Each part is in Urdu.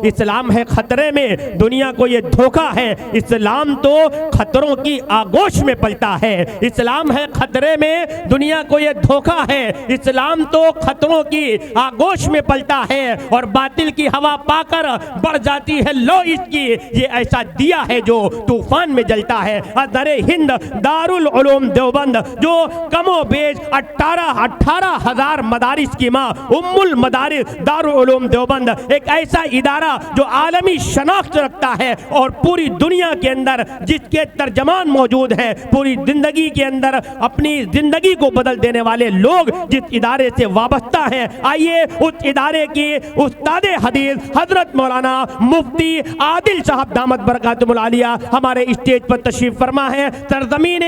اسلام ہے خطرے میں، دنیا کو یہ دھوکہ ہے، اسلام تو خطروں کی آغوش میں پلتا ہے، اسلام ہے خطرے میں، دنیا کو یہ دھوکہ ہے، اسلام تو خطروں کی آغوش میں پلتا ہے، اور باطل کی ہوا پا کر بڑھ جاتی ہے لو اس کی، یہ ایسا دیا ہے جو طوفان میں جلتا ہے۔ در ہند دارالعلوم دیوبند جو کم و بیش 18,000 مدارس کی ماں، ام المدارس دارالعلوم دیوبند ایک ایسا ادارہ جو عالمی شناخت رکھتا ہے، اور پوری دنیا کے اندر جس کے ترجمان موجود ہیں، پوری زندگی کے اندر اپنی زندگی کو بدل دینے والے لوگ جس ادارے سے وابستہ ہیں، آئیے اس ادارے کی استاد حدیث حضرت مولانا مفتی عادل صاحب دامت برکاتہم العالیہ ہمارے اسٹیج پر تشریف فرما ہے۔ سرزمین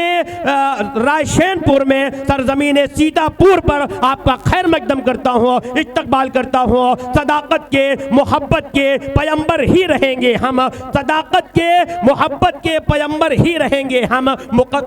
رائے پور میں، سرزمین سیتا پور پر آپ کا خیر مقدم کرتا ہوں، استقبال کرتا ہوں۔ صداقت کے محبت کے پیمبر ہی رہیں گے ہم، صداقت کے محبت کے پیمبر ہی رہیں گے ہم،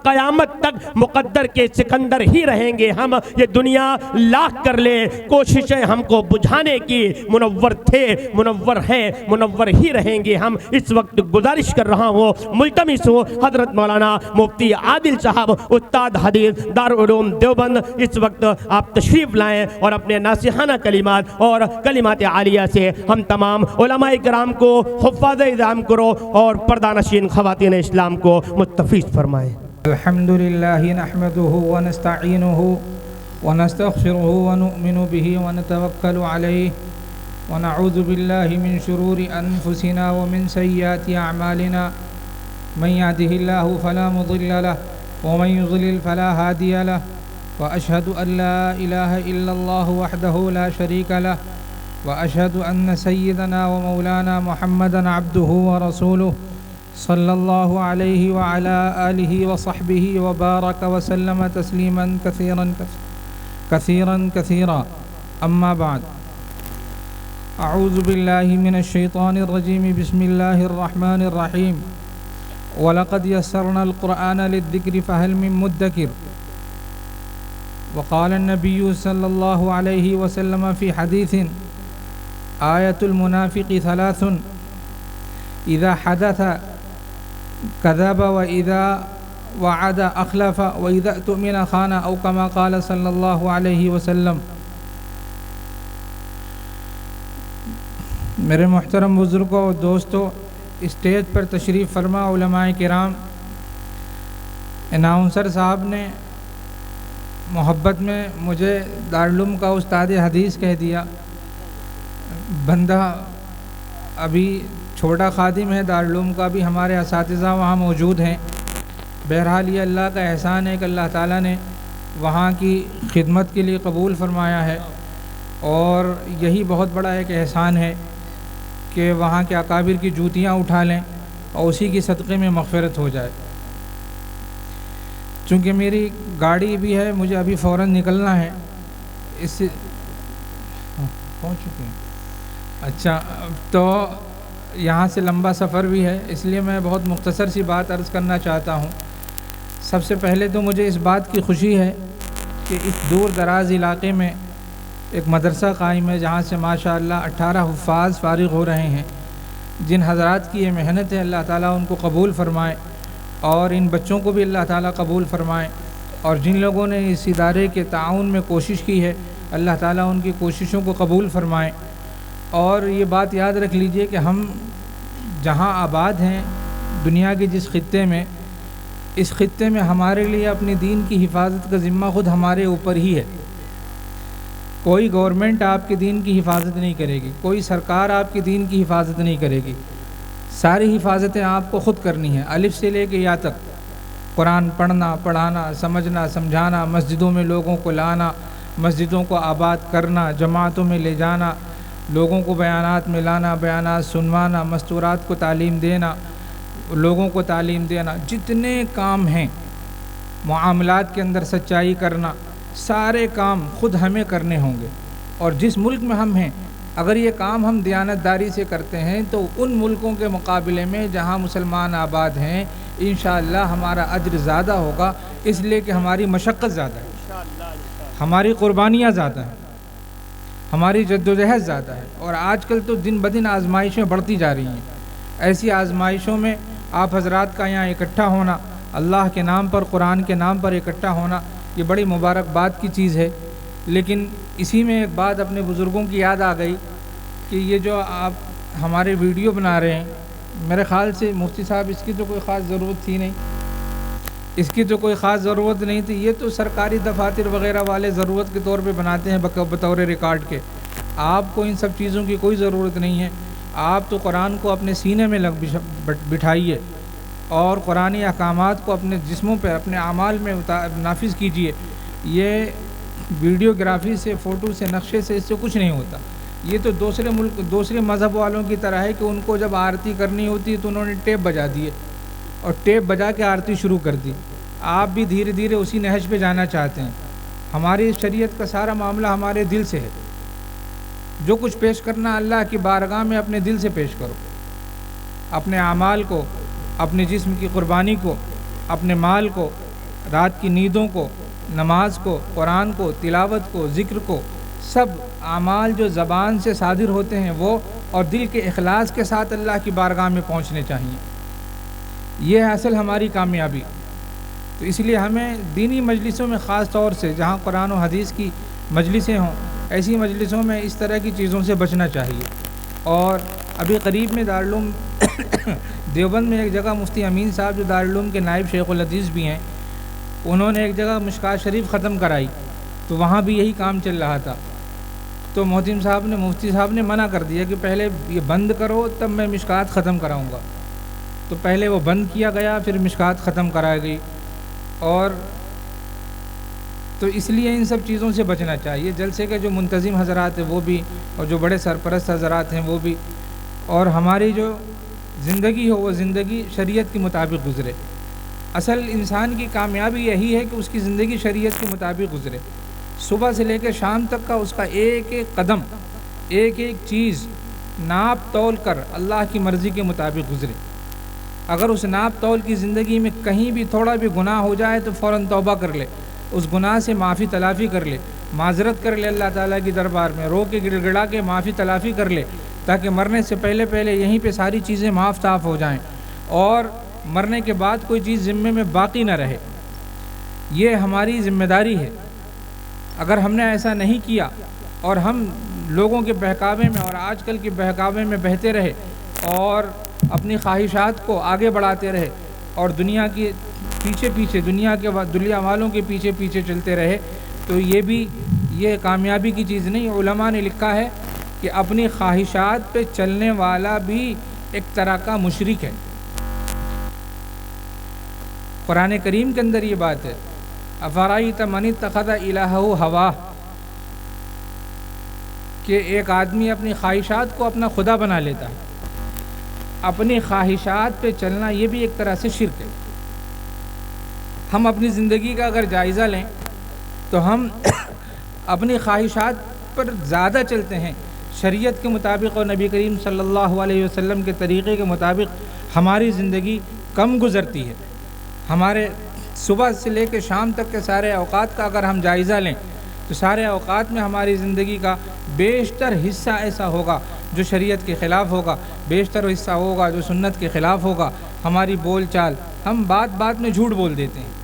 قیامت تک مقدر کے سکندر ہی رہیں گے ہم۔ یہ دنیا لاکھ کر لے کوششیں ہم کو بجھانے کی، منور تھے، منور ہیں، منور ہی رہیں گے ہم۔ اس وقت گزارش کر رہا ہوں، ملتمس ہوں حضرت مولانا مفتی عادل صاحب استاد حدیث دارالعلوم دیوبند اس وقت آپ تشریف لائیں اور اپنے ناصحانہ کلمات اور کلمات عالیہ سے ہم تمام علماء کرام کو، حفاظ اعظام کرو اور پردہ نشین خواتین اسلام کو مستفیض فرمائیں۔ الحمدللہ نحمده ونستعینه ونستغفره ونؤمن به ونتوکل علیہ ونعوذ باللہ من شرور انفسنا ومن سیئات اعمالنا من يهده الله فلا مضل له ومن يضلل فلا هادي له واشهد ان لا اله الا الله وحده لا شريك له واشهد ان سيدنا ومولانا محمدا عبده ورسوله صلى الله عليه وعلى آله وصحبه وبارك وسلم تسليما كثيرا كثيرا أما بعد أعوذ بالله من الشيطان الرجيم بسم الله الرحمن الرحيم وَلَقَدْ يَسَّرْنَا الْقُرْآنَ لِلذِّكْرِ فَهَلْ مِن مُدَّكِرٍ وقال النبي صلى الله عليه وسلم في حديث آية المنافق ثلاث إذا حدث كذب وإذا وعد أخلف وإذا اؤتمن خان أو كما قال صلى الله عليه وسلم۔ میرے محترم بزرگوں اور دوستوں، اسٹیج پر تشریف فرما علماء کرام، اناؤنسر صاحب نے محبت میں مجھے دارالعلوم کا استاد حدیث کہہ دیا۔ بندہ ابھی چھوٹا خادم ہے دارالعلوم کا، بھی ہمارے اساتذہ وہاں موجود ہیں۔ بہرحال یہ اللہ کا احسان ہے کہ اللہ تعالیٰ نے وہاں کی خدمت کے لیے قبول فرمایا ہے، اور یہی بہت بڑا ایک احسان ہے کہ وہاں کے اکابر کی جوتیاں اٹھا لیں اور اسی کی صدقے میں مغفرت ہو جائے۔ چونکہ میری گاڑی بھی ہے، مجھے ابھی فوراً نکلنا ہے، اس سے پہنچ چکے ہیں۔ اچھا، تو یہاں سے لمبا سفر بھی ہے، اس لیے میں بہت مختصر سی بات عرض کرنا چاہتا ہوں۔ سب سے پہلے تو مجھے اس بات کی خوشی ہے کہ اس دور دراز علاقے میں ایک مدرسہ قائم ہے جہاں سے ماشاءاللہ 18 حفاظ فارغ ہو رہے ہیں۔ جن حضرات کی یہ محنت ہے اللہ تعالیٰ ان کو قبول فرمائے، اور ان بچوں کو بھی اللہ تعالیٰ قبول فرمائے، اور جن لوگوں نے اس ادارے کے تعاون میں کوشش کی ہے اللہ تعالیٰ ان کی کوششوں کو قبول فرمائے۔ اور یہ بات یاد رکھ لیجئے کہ ہم جہاں آباد ہیں دنیا کے جس خطے میں، اس خطے میں ہمارے لیے اپنے دین کی حفاظت کا ذمہ خود ہمارے اوپر ہی ہے۔ کوئی گورنمنٹ آپ کے دین کی حفاظت نہیں کرے گی، کوئی سرکار آپ کے دین کی حفاظت نہیں کرے گی، ساری حفاظتیں آپ کو خود کرنی ہیں، الف سے لے کے یا تک۔ قرآن پڑھنا، پڑھانا، سمجھنا، سمجھانا، مسجدوں میں لوگوں کو لانا، مسجدوں کو آباد کرنا، جماعتوں میں لے جانا، لوگوں کو بیانات میں لانا، بیانات سنوانا، مستورات کو تعلیم دینا، لوگوں کو تعلیم دینا، جتنے کام ہیں معاملات کے اندر سچائی کرنا، سارے کام خود ہمیں کرنے ہوں گے۔ اور جس ملک میں ہم ہیں اگر یہ کام ہم دیانتداری سے کرتے ہیں تو ان ملکوں کے مقابلے میں جہاں مسلمان آباد ہیں انشاءاللہ ہمارا اجر زیادہ ہوگا، اس لیے کہ ہماری مشقت زیادہ ہے، ہماری قربانیاں زیادہ ہیں۔ ہماری جدوجہد زیادہ ہے، اور آج کل تو دن بدن آزمائشیں بڑھتی جا رہی ہیں۔ ایسی آزمائشوں میں آپ حضرات کا یہاں اکٹھا ہونا، اللہ کے نام پر، قرآن کے نام پر اکٹھا ہونا، یہ بڑی مبارکباد کی چیز ہے۔ لیکن اسی میں ایک بات اپنے بزرگوں کی یاد آ گئی کہ یہ جو آپ ہمارے ویڈیو بنا رہے ہیں، میرے خیال سے مفتی صاحب اس کی تو کوئی خاص ضرورت تھی نہیں، اس کی تو کوئی خاص ضرورت نہیں تھی، یہ تو سرکاری دفاتر وغیرہ والے ضرورت کے طور پہ بناتے ہیں بطور ریکارڈ کے۔ آپ کو ان سب چیزوں کی کوئی ضرورت نہیں ہے۔ آپ تو قرآن کو اپنے سینے میں بٹھائیے اور قرآنی احکامات کو اپنے جسموں پہ، اپنے اعمال میں نافذ کیجئے۔ یہ ویڈیوگرافی سے، فوٹو سے، نقشے سے اس سے کچھ نہیں ہوتا۔ یہ تو دوسرے مذہب والوں کی طرح ہے کہ ان کو جب آرتی کرنی ہوتی ہے تو انہوں نے ٹیپ بجا دیے اور ٹیپ بجا کے آرتی شروع کر دی۔ آپ بھی دھیرے دھیرے اسی نہج پہ جانا چاہتے ہیں۔ ہماری شریعت کا سارا معاملہ ہمارے دل سے ہے۔ جو کچھ پیش کرنا اللہ کی بارگاہ میں اپنے دل سے پیش کرو، اپنے اعمال کو، اپنے جسم کی قربانی کو، اپنے مال کو، رات کی نیندوں کو، نماز کو، قرآن کو، تلاوت کو، ذکر کو، سب اعمال جو زبان سے صادر ہوتے ہیں وہ اور دل کے اخلاص کے ساتھ اللہ کی بارگاہ میں پہنچنے چاہیے۔ یہ ہے اصل ہماری کامیابی۔ تو اس لیے ہمیں دینی مجلسوں میں خاص طور سے، جہاں قرآن و حدیث کی مجلسیں ہوں، ایسی مجلسوں میں اس طرح کی چیزوں سے بچنا چاہیے۔ اور ابھی قریب میں دارالعلوم دیوبند میں ایک جگہ مفتی امین صاحب جو دارالعلوم کے نائب شیخ الحدیث بھی ہیں، انہوں نے ایک جگہ مشکوٰۃ شریف ختم کرائی، تو وہاں بھی یہی کام چل رہا تھا۔ تو مفتی صاحب نے منع کر دیا کہ پہلے یہ بند کرو تب میں مشکوٰۃ ختم کراؤں گا۔ تو پہلے وہ بند کیا گیا، پھر مشکوٰۃ ختم کرائی گئی۔ اور تو اس لیے ان سب چیزوں سے بچنا چاہیے۔ جلسے کے جو منتظم حضرات ہیں وہ بھی، اور جو بڑے سرپرست حضرات ہیں وہ بھی، اور ہماری جو زندگی ہو وہ زندگی شریعت کے مطابق گزرے۔ اصل انسان کی کامیابی یہی ہے کہ اس کی زندگی شریعت کے مطابق گزرے۔ صبح سے لے کے شام تک کا اس کا ایک ایک قدم، ایک ایک چیز ناپ تول کر اللہ کی مرضی کے مطابق گزرے۔ اگر اس ناپ تول کی زندگی میں کہیں بھی تھوڑا بھی گناہ ہو جائے تو فوراً توبہ کر لے، اس گناہ سے معافی تلافی کر لے، معذرت کر لے اللہ تعالیٰ کی دربار میں، رو کے گڑ گڑا کے معافی تلافی کر لے، تاکہ مرنے سے پہلے یہیں پہ ساری چیزیں معاف صاف ہو جائیں اور مرنے کے بعد کوئی چیز ذمے میں باقی نہ رہے۔ یہ ہماری ذمہ داری ہے۔ اگر ہم نے ایسا نہیں کیا اور ہم لوگوں کے بہکاوے میں اور آج کل کے بہکاوے میں بہتے رہے اور اپنی خواہشات کو آگے بڑھاتے رہے اور دنیا کے پیچھے دنیا والوں کے پیچھے چلتے رہے، تو یہ کامیابی کی چیز نہیں۔ علماء نے لکھا ہے کہ اپنی خواہشات پہ چلنے والا بھی ایک طرح کا مشرک ہے۔ قرآن کریم کے اندر یہ بات ہے، افرأیت من اتخذ الہہ ہواہ، کہ ایک آدمی اپنی خواہشات کو اپنا خدا بنا لیتا ہے۔ اپنی خواہشات پہ چلنا یہ بھی ایک طرح سے شرک ہے۔ ہم اپنی زندگی کا اگر جائزہ لیں تو ہم اپنی خواہشات پر زیادہ چلتے ہیں، شریعت کے مطابق اور نبی کریم صلی اللہ علیہ وسلم کے طریقے کے مطابق ہماری زندگی کم گزرتی ہے۔ ہمارے صبح سے لے کے شام تک کے سارے اوقات کا اگر ہم جائزہ لیں تو سارے اوقات میں ہماری زندگی کا بیشتر حصہ ایسا ہوگا جو شریعت کے خلاف ہوگا، بیشتر حصہ ہوگا جو سنت کے خلاف ہوگا۔ ہماری بول چال، ہم بات میں جھوٹ بول دیتے ہیں۔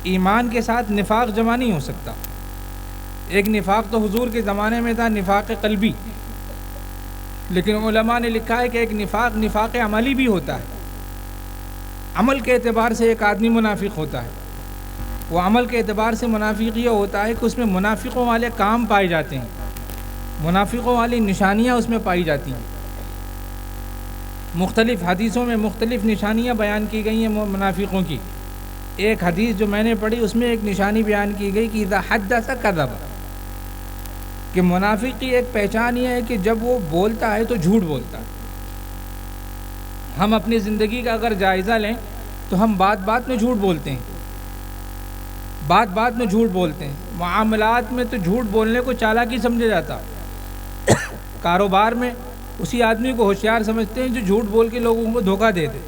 ایمان کے ساتھ نفاق جمع نہیں ہو سکتا۔ ایک نفاق تو حضور کے زمانے میں تھا، نفاق قلبی، لیکن علماء نے لکھا ہے کہ ایک نفاق عملی بھی ہوتا ہے۔ عمل کے اعتبار سے ایک آدمی منافق ہوتا ہے۔ وہ عمل کے اعتبار سے منافق یہ ہوتا ہے کہ اس میں منافقوں والے کام پائے جاتے ہیں، منافقوں والی نشانیاں اس میں پائی جاتی ہیں۔ مختلف حدیثوں میں مختلف نشانیاں بیان کی گئی ہیں منافقوں کی۔ ایک حدیث جو میں نے پڑھی اس میں ایک نشانی بیان کی گئی کہ اذا حدث کذب، کہ منافق کی ایک پہچان یہ ہے کہ جب وہ بولتا ہے تو جھوٹ بولتا ہے۔ ہم اپنی زندگی کا اگر جائزہ لیں تو ہم بات میں جھوٹ بولتے ہیں، بات میں جھوٹ بولتے ہیں۔ معاملات میں تو جھوٹ بولنے کو چالاکی سمجھا جاتا، کاروبار میں اسی آدمی کو ہوشیار سمجھتے ہیں جو جھوٹ بول کے لوگوں کو دھوکہ دے دے۔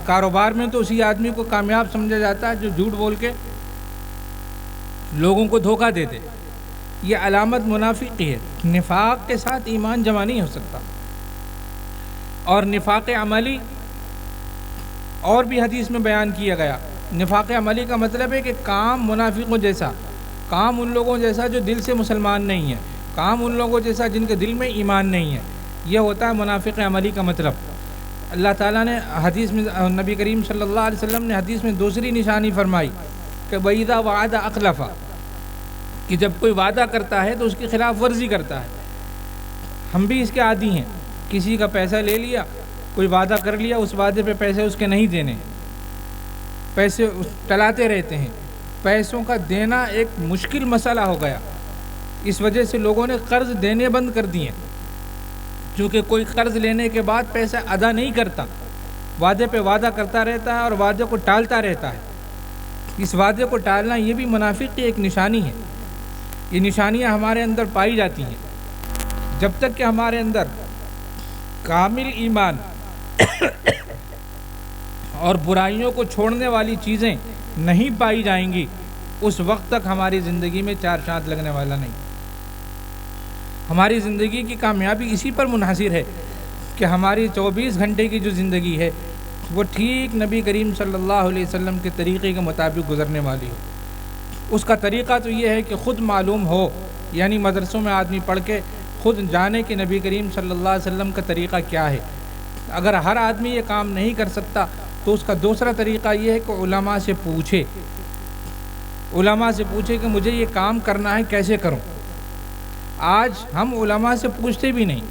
کاروبار میں تو اسی آدمی کو کامیاب سمجھا جاتا ہے جو جھوٹ بول کے لوگوں کو دھوکہ دے دے. یہ علامت منافق کی ہے. نفاق کے ساتھ ایمان جمع نہیں ہو سکتا. اور نفاق عملی اور بھی حدیث میں بیان کیا گیا. نفاق عملی کا مطلب ہے کہ کام منافقوں جیسا، کام ان لوگوں جیسا جو دل سے مسلمان نہیں ہے، کام ان لوگوں جیسا جن کے دل میں ایمان نہیں ہے. یہ ہوتا ہے منافق عملی کا مطلب. اللہ تعالیٰ نے حدیث میں، نبی کریم صلی اللہ علیہ وسلم نے حدیث میں دوسری نشانی فرمائی کہ وَإِذَا وَعَدَ أَخْلَفَ، کہ جب کوئی وعدہ کرتا ہے تو اس کی خلاف ورزی کرتا ہے. ہم بھی اس کے عادی ہیں. کسی کا پیسہ لے لیا، کوئی وعدہ کر لیا، اس وعدے پہ پیسے اس کے نہیں دینے، پیسے ٹلاتے رہتے ہیں. پیسوں کا دینا ایک مشکل مسئلہ ہو گیا. اس وجہ سے لوگوں نے قرض دینے بند کر دیے، کیونکہ کوئی قرض لینے کے بعد پیسہ ادا نہیں کرتا، وعدے پہ وعدہ کرتا رہتا ہے اور وعدے کو ٹالتا رہتا ہے. اس وعدے کو ٹالنا یہ بھی منافق کی ایک نشانی ہے. یہ نشانیاں ہمارے اندر پائی جاتی ہیں. جب تک کہ ہمارے اندر کامل ایمان اور برائیوں کو چھوڑنے والی چیزیں نہیں پائی جائیں گی، اس وقت تک ہماری زندگی میں چار چاند لگنے والا نہیں. ہماری زندگی کی کامیابی اسی پر منحصر ہے کہ ہماری 24 گھنٹے کی جو زندگی ہے وہ ٹھیک نبی کریم صلی اللہ علیہ وسلم کے طریقے کے مطابق گزرنے والی ہو. اس کا طریقہ تو یہ ہے کہ خود معلوم ہو، یعنی مدرسوں میں آدمی پڑھ کے خود جانے کہ نبی کریم صلی اللہ علیہ وسلم کا طریقہ کیا ہے. اگر ہر آدمی یہ کام نہیں کر سکتا تو اس کا دوسرا طریقہ یہ ہے کہ علماء سے پوچھے، علماء سے پوچھے کہ مجھے یہ کام کرنا ہے، کیسے کروں. آج ہم علماء سے پوچھتے بھی نہیں.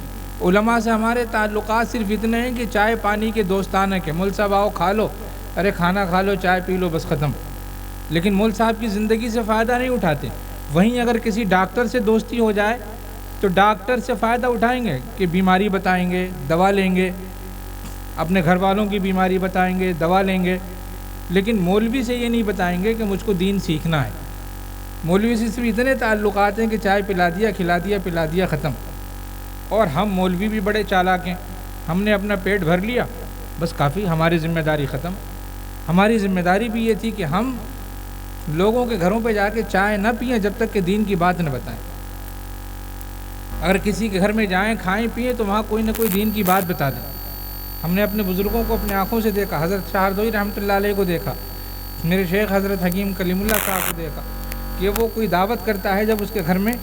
علماء سے ہمارے تعلقات صرف اتنے ہیں کہ چائے پانی کے دوستانہ کے، مول صاحب آؤ کھا لو، ارے کھانا کھا لو، چائے پی لو، بس ختم. لیکن مول صاحب کی زندگی سے فائدہ نہیں اٹھاتے. وہیں اگر کسی ڈاکٹر سے دوستی ہو جائے تو ڈاکٹر سے فائدہ اٹھائیں گے کہ بیماری بتائیں گے، دوا لیں گے، اپنے گھر والوں کی بیماری بتائیں گے، دوا لیں گے. لیکن مولوی سے یہ نہیں بتائیں گے کہ مجھ کو دین سیکھنا ہے. مولوی سے صرف اتنے تعلقات ہیں کہ چائے پلا دیا، کھلا دیا، پلا دیا، ختم. اور ہم مولوی بھی بڑے چالاک ہیں. ہم نے اپنا پیٹ بھر لیا، بس کافی، ہماری ذمہ داری ختم. ہماری ذمہ داری بھی یہ تھی کہ ہم لوگوں کے گھروں پہ جا کے چائے نہ پئیں جب تک کہ دین کی بات نہ بتائیں. اگر کسی کے گھر میں جائیں، کھائیں پئیں تو وہاں کوئی نہ کوئی دین کی بات بتا دیں. ہم نے اپنے بزرگوں کو اپنے آنکھوں سے دیکھا. حضرت شاہ ہردوئی رحمۃ اللہ علیہ کو دیکھا، میرے شیخ حضرت حکیم کلیم اللہ صاحب کو دیکھا کہ وہ کوئی دعوت کرتا ہے، جب اس کے گھر میں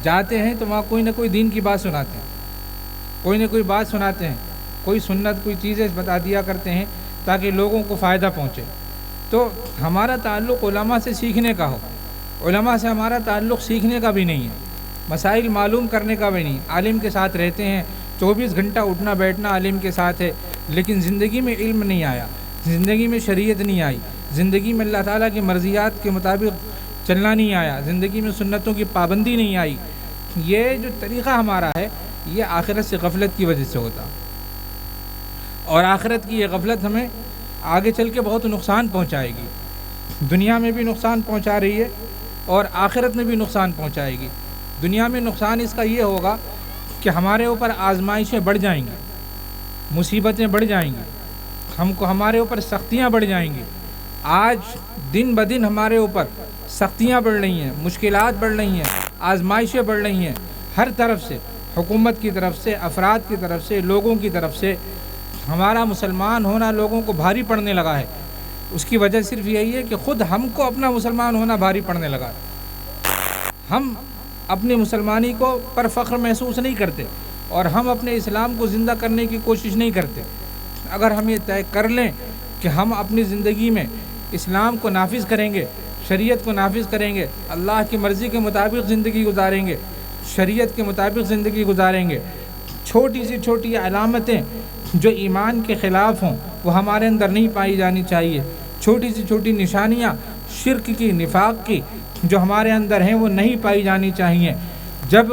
جاتے ہیں تو وہاں کوئی نہ کوئی دین کی بات سناتے ہیں، کوئی نہ کوئی بات سناتے ہیں، کوئی سنت، کوئی چیزیں بتا دیا کرتے ہیں تاکہ لوگوں کو فائدہ پہنچے. تو ہمارا تعلق علماء سے سیکھنے کا ہو. علماء سے ہمارا تعلق سیکھنے کا بھی نہیں ہے، مسائل معلوم کرنے کا بھی نہیں. عالم کے ساتھ رہتے ہیں، 24 گھنٹہ اٹھنا بیٹھنا عالم کے ساتھ ہے، لیکن زندگی میں علم نہیں آیا، زندگی میں شریعت نہیں آئی، زندگی میں اللہ تعالیٰ کی مرضیات کے مطابق چلنا نہیں آیا، زندگی میں سنتوں کی پابندی نہیں آئی. یہ جو طریقہ ہمارا ہے یہ آخرت سے غفلت کی وجہ سے ہوتا، اور آخرت کی یہ غفلت ہمیں آگے چل کے بہت نقصان پہنچائے گی. دنیا میں بھی نقصان پہنچا رہی ہے اور آخرت میں بھی نقصان پہنچائے گی. دنیا میں نقصان اس کا یہ ہوگا کہ ہمارے اوپر آزمائشیں بڑھ جائیں گی، مصیبتیں بڑھ جائیں گی، ہمارے اوپر سختیاں بڑھ جائیں گی. آج دن بدن ہمارے اوپر سختیاں بڑھ رہی ہیں، مشکلات بڑھ رہی ہیں، آزمائشیں بڑھ رہی ہیں، ہر طرف سے، حکومت کی طرف سے، افراد کی طرف سے، لوگوں کی طرف سے. ہمارا مسلمان ہونا لوگوں کو بھاری پڑنے لگا ہے. اس کی وجہ صرف یہی ہے کہ خود ہم کو اپنا مسلمان ہونا بھاری پڑنے لگا ہے. ہم اپنی مسلمانی کو پر فخر محسوس نہیں کرتے اور ہم اپنے اسلام کو زندہ کرنے کی کوشش نہیں کرتے. اگر ہم یہ طے کر لیں کہ ہم اپنی زندگی میں اسلام کو نافذ کریں گے، شریعت کو نافذ کریں گے، اللہ کی مرضی کے مطابق زندگی گزاریں گے، شریعت کے مطابق زندگی گزاریں گے، چھوٹی سی چھوٹی علامتیں جو ایمان کے خلاف ہوں وہ ہمارے اندر نہیں پائی جانی چاہیے. چھوٹی سی چھوٹی نشانیاں شرک کی، نفاق کی جو ہمارے اندر ہیں وہ نہیں پائی جانی چاہیے. جب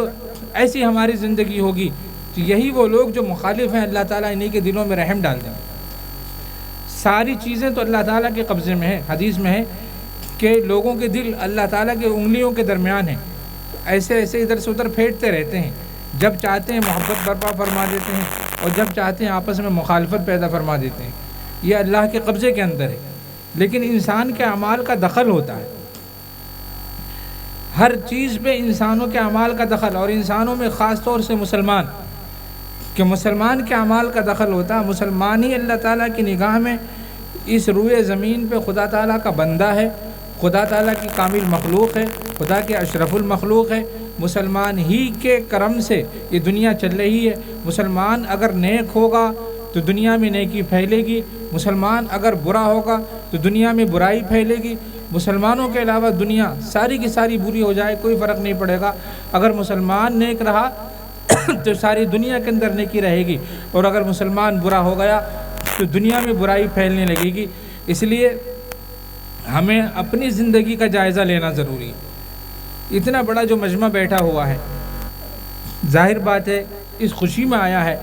ایسی ہماری زندگی ہوگی تو یہی وہ لوگ جو مخالف ہیں اللہ تعالیٰ انہی کے دلوں میں رحم ڈال دیں. ساری چیزیں تو اللہ تعالیٰ کے قبضے میں ہیں. حدیث میں ہے کہ لوگوں کے دل اللہ تعالیٰ کے انگلیوں کے درمیان ہیں، ایسے ایسے ادھر سے ادھر پھیرتے رہتے ہیں. جب چاہتے ہیں محبت برپا فرما دیتے ہیں اور جب چاہتے ہیں آپس میں مخالفت پیدا فرما دیتے ہیں. یہ اللہ کے قبضے کے اندر ہے، لیکن انسان کے اعمال کا دخل ہوتا ہے، ہر چیز پہ انسانوں کے اعمال کا دخل، اور انسانوں میں خاص طور سے مسلمان، کہ مسلمان کے اعمال کا دخل ہوتا ہے۔ مسلمان ہی اللہ تعالیٰ کی نگاہ میں اس روئے زمین پہ خدا تعالیٰ کا بندہ ہے، خدا تعالیٰ کی کامل مخلوق ہے، خدا کے اشرف المخلوق ہے۔ مسلمان ہی کے کرم سے یہ دنیا چل رہی ہے۔ مسلمان اگر نیک ہوگا تو دنیا میں نیکی پھیلے گی، مسلمان اگر برا ہوگا تو دنیا میں برائی پھیلے گی۔ مسلمانوں کے علاوہ دنیا ساری کی ساری بری ہو جائے کوئی فرق نہیں پڑے گا، اگر مسلمان نیک رہا تو ساری دنیا کے اندر نیکی رہے گی، اور اگر مسلمان برا ہو گیا تو دنیا میں برائی پھیلنے لگے گی۔ اس لیے ہمیں اپنی زندگی کا جائزہ لینا ضروری ہے۔ اتنا بڑا جو مجمع بیٹھا ہوا ہے، ظاہر بات ہے اس خوشی میں آیا ہے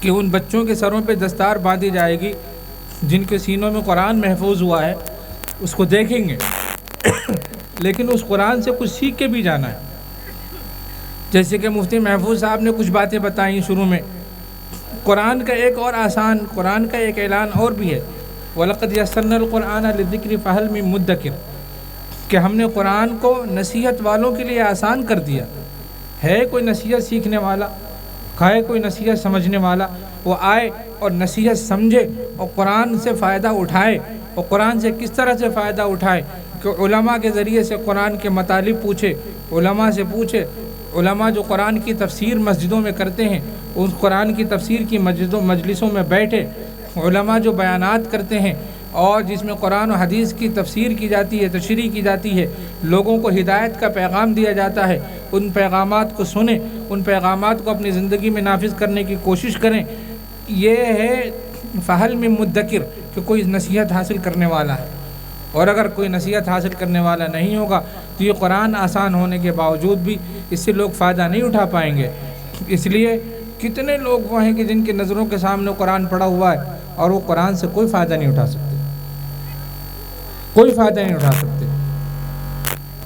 کہ ان بچوں کے سروں پہ دستار باندھی جائے گی جن کے سینوں میں قرآن محفوظ ہوا ہے، اس کو دیکھیں گے لیکن اس قرآن سے کچھ سیکھ کے بھی جانا ہے۔ جیسے کہ مفتی محفوظ صاحب نے کچھ باتیں بتائیں شروع میں، قرآن کا ایک اور آسان، قرآن کا ایک اعلان اور بھی ہے، وَلَقَدْ يَسَّرْنَا الْقُرْآنَ لِلذِّكْرِ فَهَلْ مِن مُدَّكِرٍ، کہ ہم نے قرآن کو نصیحت والوں کے لیے آسان کر دیا ہے۔ کوئی نصیحت سیکھنے والا، ہے کوئی نصیحت سمجھنے والا، وہ آئے اور نصیحت سمجھے اور قرآن سے فائدہ اٹھائے، اور قرآن سے کس طرح سے فائدہ اٹھائے کہ علماء کے ذریعے سے قرآن کے مطالب پوچھے، علماء سے پوچھے۔ علماء جو قرآن کی تفسیر مسجدوں میں کرتے ہیں، اس قرآن کی تفسیر کی مجلسوں میں بیٹھے، علماء جو بیانات کرتے ہیں اور جس میں قرآن و حدیث کی تفسیر کی جاتی ہے، تشریح کی جاتی ہے، لوگوں کو ہدایت کا پیغام دیا جاتا ہے، ان پیغامات کو سنیں، ان پیغامات کو اپنی زندگی میں نافذ کرنے کی کوشش کریں۔ یہ ہے فہل میں مدکر، کہ کوئی نصیحت حاصل کرنے والا ہے، اور اگر کوئی نصیحت حاصل کرنے والا نہیں ہوگا تو یہ قرآن آسان ہونے کے باوجود بھی اس سے لوگ فائدہ نہیں اٹھا پائیں گے۔ اس لیے کتنے لوگ وہ ہیں کہ جن کی نظروں کے سامنے قرآن پڑا ہوا ہے اور وہ قرآن سے کوئی فائدہ نہیں اٹھا سکتے، کوئی فائدہ نہیں اٹھا سکتے۔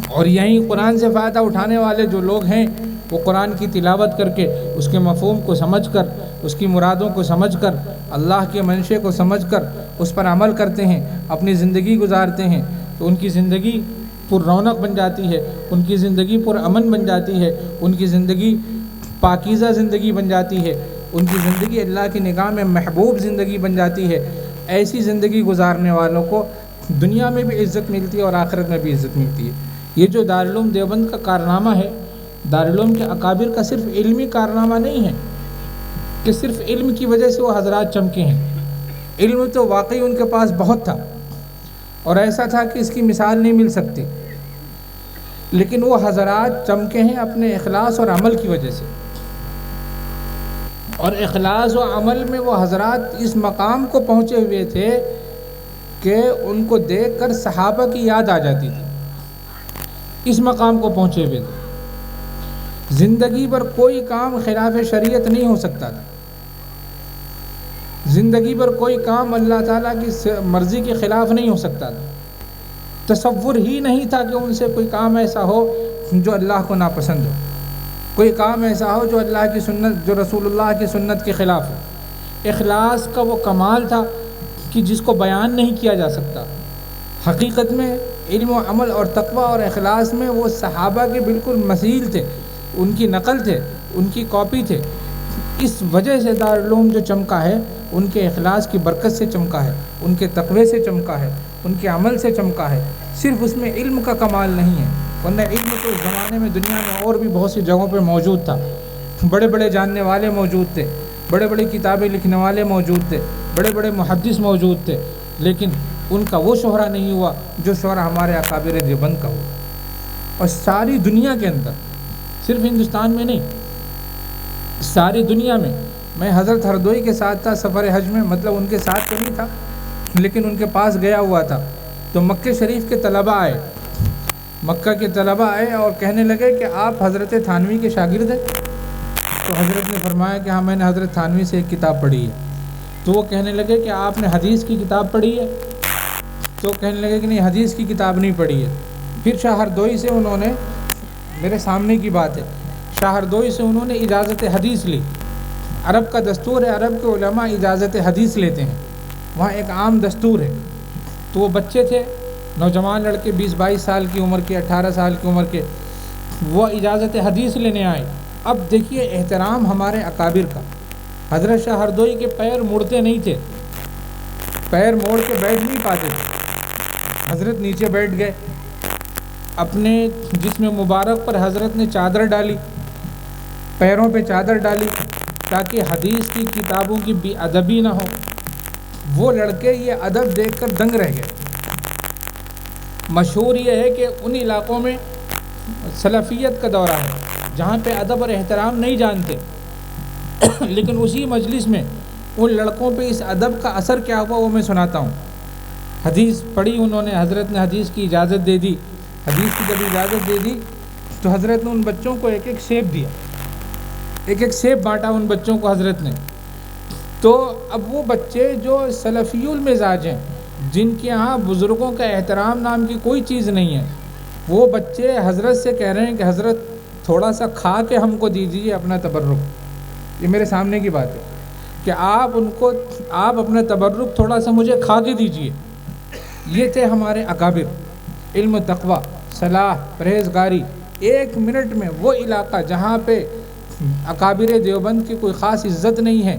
اور یہیں قرآن سے فائدہ اٹھانے والے جو لوگ ہیں وہ قرآن کی تلاوت کر کے اس کے مفہوم کو سمجھ کر، اس کی مرادوں کو سمجھ کر، اللہ کے منشے کو سمجھ کر اس پر عمل کرتے ہیں، اپنی زندگی گزارتے ہیں، تو ان کی زندگی پر رونق بن جاتی ہے، ان کی زندگی پر امن بن جاتی ہے، ان کی زندگی پاکیزہ زندگی بن جاتی ہے، ان کی زندگی اللہ کی نگاہ میں محبوب زندگی بن جاتی ہے۔ ایسی زندگی گزارنے والوں کو دنیا میں بھی عزت ملتی ہے اور آخرت میں بھی عزت ملتی ہے۔ یہ جو دارالعلوم دیوبند کا کارنامہ ہے، دارالعلوم کے اکابر کا صرف علمی کارنامہ نہیں ہے کہ صرف علم کی وجہ سے وہ حضرات چمکے ہیں۔ علم تو واقعی ان کے پاس بہت تھا، اور ایسا تھا کہ اس کی مثال نہیں مل سکتی، لیکن وہ حضرات چمکے ہیں اپنے اخلاص اور عمل کی وجہ سے، اور اخلاص و عمل میں وہ حضرات اس مقام کو پہنچے ہوئے تھے کہ ان کو دیکھ کر صحابہ کی یاد آ جاتی تھی۔ اس مقام کو پہنچے ہوئے تھے، زندگی پر کوئی کام خلاف شریعت نہیں ہو سکتا تھا، زندگی پر کوئی کام اللہ تعالیٰ کی مرضی کے خلاف نہیں ہو سکتا تھا۔ تصور ہی نہیں تھا کہ ان سے کوئی کام ایسا ہو جو اللہ کو ناپسند ہو، کوئی کام ایسا ہو جو اللہ کی سنت، جو رسول اللہ کی سنت کے خلاف ہو۔ اخلاص کا وہ کمال تھا کہ جس کو بیان نہیں کیا جا سکتا۔ حقیقت میں علم و عمل اور تقوی اور اخلاص میں وہ صحابہ کے بالکل مثیل تھے، ان کی نقل تھے، ان کی کاپی تھے۔ اس وجہ سے دارالعلوم جو چمکا ہے ان کے اخلاص کی برکت سے چمکا ہے، ان کے تقوی سے چمکا ہے، ان کے عمل سے چمکا ہے، صرف اس میں علم کا کمال نہیں ہے، ورنہ علم تو اس زمانے میں دنیا میں اور بھی بہت سی جگہوں پہ موجود تھا، بڑے بڑے جاننے والے موجود تھے، بڑے بڑے کتابیں لکھنے والے موجود تھے، بڑے بڑے محدث موجود تھے، لیکن ان کا وہ شہرہ نہیں ہوا جو شہرہ ہمارے اکابر دیوبند کا ہوا۔ اور ساری دنیا کے اندر، صرف ہندوستان میں نہیں، ساری دنیا میں، میں حضرت ہردوئی کے ساتھ تھا سفر حج میں، مطلب ان کے ساتھ تو نہیں تھا لیکن ان کے پاس گیا ہوا تھا، تو مکہ شریف کے طلباء آئے، مکہ کے طلباء آئے اور کہنے لگے کہ آپ حضرت تھانوی کے شاگرد ہیں؟ تو حضرت نے فرمایا کہ ہاں میں نے حضرت تھانوی سے ایک کتاب پڑھی ہے۔ تو وہ کہنے لگے کہ آپ نے حدیث کی کتاب پڑھی ہے؟ تو کہنے لگے کہ نہیں، حدیث کی کتاب نہیں پڑھی ہے۔ پھر شاہ ہردوئی سے انہوں نے، میرے سامنے کی بات ہے، شاہ ہردوئی سے انہوں نے اجازت حدیث لی۔ عرب کا دستور ہے، عرب کے علماء اجازت حدیث لیتے ہیں، وہاں ایک عام دستور ہے. تو وہ بچے تھے، نوجوان لڑکے 20-22 سال کی عمر کے، 18 سال کی عمر کے، وہ اجازت حدیث لینے آئے. اب دیکھیے احترام ہمارے اکابر کا. حضرت شاہ ہردوئی کے پیر مڑتے نہیں تھے، پیر موڑ کے بیٹھ نہیں پاتے تھے. حضرت نیچے بیٹھ گئے، اپنے جسم مبارک پر حضرت نے چادر ڈالی، پیروں پہ چادر ڈالی تاکہ حدیث کی کتابوں کی بے ادبی نہ ہو. وہ لڑکے یہ ادب دیکھ کر دنگ رہ گئے. مشہور یہ ہے کہ ان علاقوں میں سلفیت کا دورہ ہے جہاں پہ ادب اور احترام نہیں جانتے، لیکن اسی مجلس میں ان لڑکوں پہ اس ادب کا اثر کیا ہوا وہ میں سناتا ہوں. حدیث پڑھی انہوں نے، حضرت نے حدیث کی اجازت دے دی. حدیث کی جب اجازت دے دی تو حضرت نے ان بچوں کو ایک ایک سیب دیا، ایک ایک سیب بانٹا ان بچوں کو حضرت نے. تو اب وہ بچے جو سلفی المزاج ہیں، جن کے ہاں بزرگوں کا احترام نام کی کوئی چیز نہیں ہے، وہ بچے حضرت سے کہہ رہے ہیں کہ حضرت تھوڑا سا کھا کے ہم کو دیجیے اپنا تبرک. یہ میرے سامنے کی بات ہے کہ آپ اپنا تبرک تھوڑا سا مجھے کھا کے دیجیے. یہ تھے ہمارے اکابر. علم، تقویٰ، صلاح، پرہیزگاری. 1 منٹ میں وہ علاقہ جہاں پہ اکابر دیوبند کی کوئی خاص عزت نہیں ہے،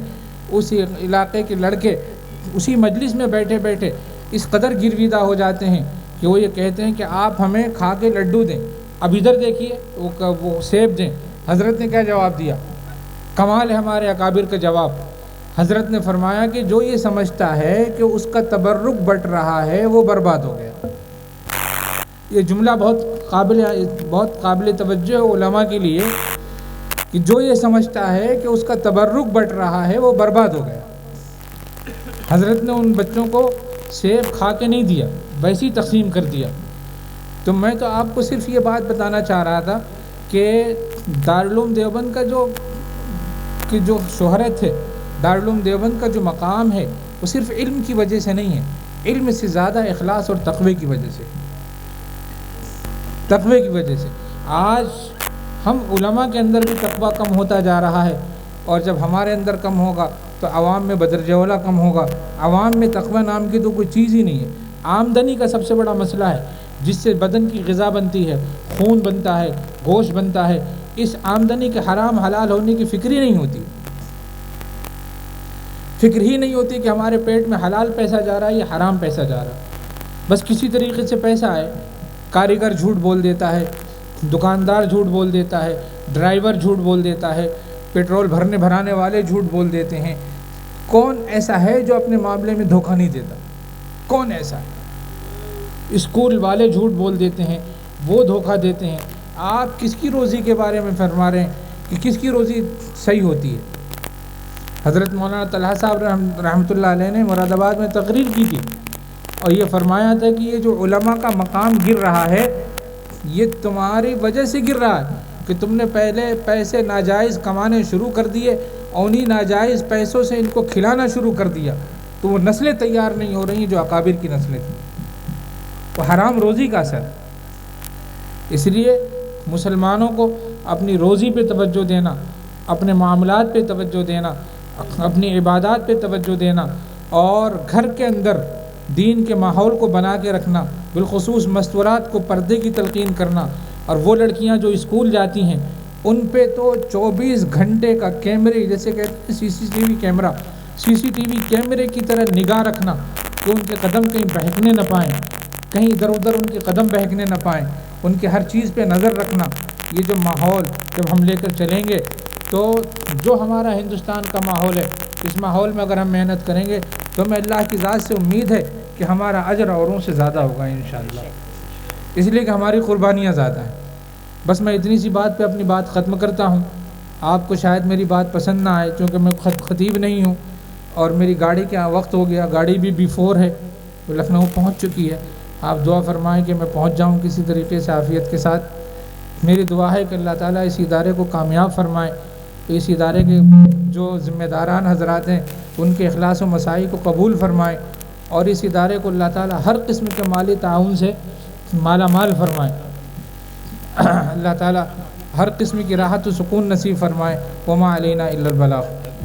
اس علاقے کے لڑکے اسی مجلس میں بیٹھے بیٹھے اس قدر گرویدہ ہو جاتے ہیں کہ وہ یہ کہتے ہیں کہ آپ ہمیں کھا کے لڈو دیں. اب ادھر دیکھیے وہ سیب دیں. حضرت نے کیا جواب دیا؟ کمال ہے ہمارے اکابر کا جواب. حضرت نے فرمایا کہ جو یہ سمجھتا ہے کہ اس کا تبرک بٹ رہا ہے وہ برباد ہو گیا. یہ جملہ بہت قابل توجہ ہے علماء کے لیے کہ جو یہ سمجھتا ہے کہ اس کا تبرک بٹ رہا ہے وہ برباد ہو گیا. حضرت نے ان بچوں کو سیب کھا کے نہیں دیا، ویسے ہی تقسیم کر دیا. تو میں تو آپ کو صرف یہ بات بتانا چاہ رہا تھا کہ دارالعلوم دیوبند کا جو شہرت ہے، دارالعلوم دیوبند کا جو مقام ہے، وہ صرف علم کی وجہ سے نہیں ہے، علم سے زیادہ اخلاص اور تقوی کی وجہ سے. تقوی کی وجہ سے آج ہم علماء کے اندر بھی تقوی کم ہوتا جا رہا ہے، اور جب ہمارے اندر کم ہوگا تو عوام میں بدرجہ اولیٰ کم ہوگا. عوام میں تقوی نام کی تو کوئی چیز ہی نہیں ہے. آمدنی کا سب سے بڑا مسئلہ ہے جس سے بدن کی غذا بنتی ہے، خون بنتا ہے، گوشت بنتا ہے. اس آمدنی کے حرام حلال ہونے کی فکر ہی نہیں ہوتی. فکر ہی نہیں ہوتی کہ ہمارے پیٹ میں حلال پیسہ جا رہا ہے یا حرام پیسہ جا رہا ہے. بس کسی طریقے سے پیسہ آئے. کاریگر جھوٹ بول دیتا ہے، دکاندار جھوٹ بول دیتا ہے، ڈرائیور جھوٹ بول دیتا ہے، پیٹرول بھرانے والے جھوٹ بول دیتے ہیں. کون ایسا ہے جو اپنے معاملے میں دھوکہ نہیں دیتا؟ کون ایسا ہے؟ اسکول والے جھوٹ بول دیتے ہیں، وہ دھوکہ دیتے ہیں. آپ کس کی روزی کے بارے میں فرما رہے ہیں کہ کس کی روزی صحیح ہوتی ہے؟ حضرت مولانا طلحہ صاحب رحمۃ اللہ علیہ نے مراد آباد میں تقریر کی تھی اور یہ فرمایا تھا کہ یہ جو علماء کا مقام گر رہا ہے یہ تمہاری وجہ سے گر رہا ہے کہ تم نے پہلے پیسے ناجائز کمانے شروع کر دیے اور انہی ناجائز پیسوں سے ان کو کھلانا شروع کر دیا، تو وہ نسلیں تیار نہیں ہو رہی ہیں جو اکابر کی نسلیں تھیں. وہ حرام روزی کا اثر. اس لیے مسلمانوں کو اپنی روزی پہ توجہ دینا، اپنے معاملات پہ توجہ دینا، اپنی عبادات پہ توجہ دینا، اور گھر کے اندر دین کے ماحول کو بنا کے رکھنا، بالخصوص مستورات کو پردے کی تلقین کرنا. اور وہ لڑکیاں جو اسکول جاتی ہیں ان پہ تو 24 گھنٹے کا کیمرے، جیسے کہتے ہیں سی سی ٹی وی کیمرے کی طرح نگاہ رکھنا کہ ان کے قدم کہیں بہکنے نہ پائیں، کہیں ادھر ادھر ان کے قدم بہکنے نہ پائیں، ان کے ہر چیز پہ نظر رکھنا. یہ جو ماحول جب ہم لے کر چلیں گے تو جو ہمارا ہندوستان کا ماحول ہے، اس ماحول میں اگر ہم محنت کریں گے تو ہمیں اللہ کی ذات سے امید ہے کہ ہمارا اجر اوروں سے زیادہ ہوگا انشاءاللہ، اس لیے کہ ہماری قربانیاں زیادہ ہیں. بس میں اتنی سی بات پہ اپنی بات ختم کرتا ہوں. آپ کو شاید میری بات پسند نہ آئے کیونکہ میں خطیب نہیں ہوں اور میری گاڑی کا وقت ہو گیا. گاڑی بھی B4 ہے، وہ لکھنؤ پہنچ چکی ہے. آپ دعا فرمائیں کہ میں پہنچ جاؤں کسی طریقے سے عافیت کے ساتھ. میری دعا ہے کہ اللہ تعالیٰ اس ادارے کو کامیاب فرمائے، اس ادارے کے جو ذمہ داران حضرات ہیں ان کے اخلاص و مساعی کو قبول فرمائے، اور اس ادارے کو اللہ تعالیٰ ہر قسم کے مالی تعاون سے مالا مال فرمائے. اللہ تعالیٰ ہر قسم کی راحت و سکون نصیب فرمائے. وما علینا الا البلاغ.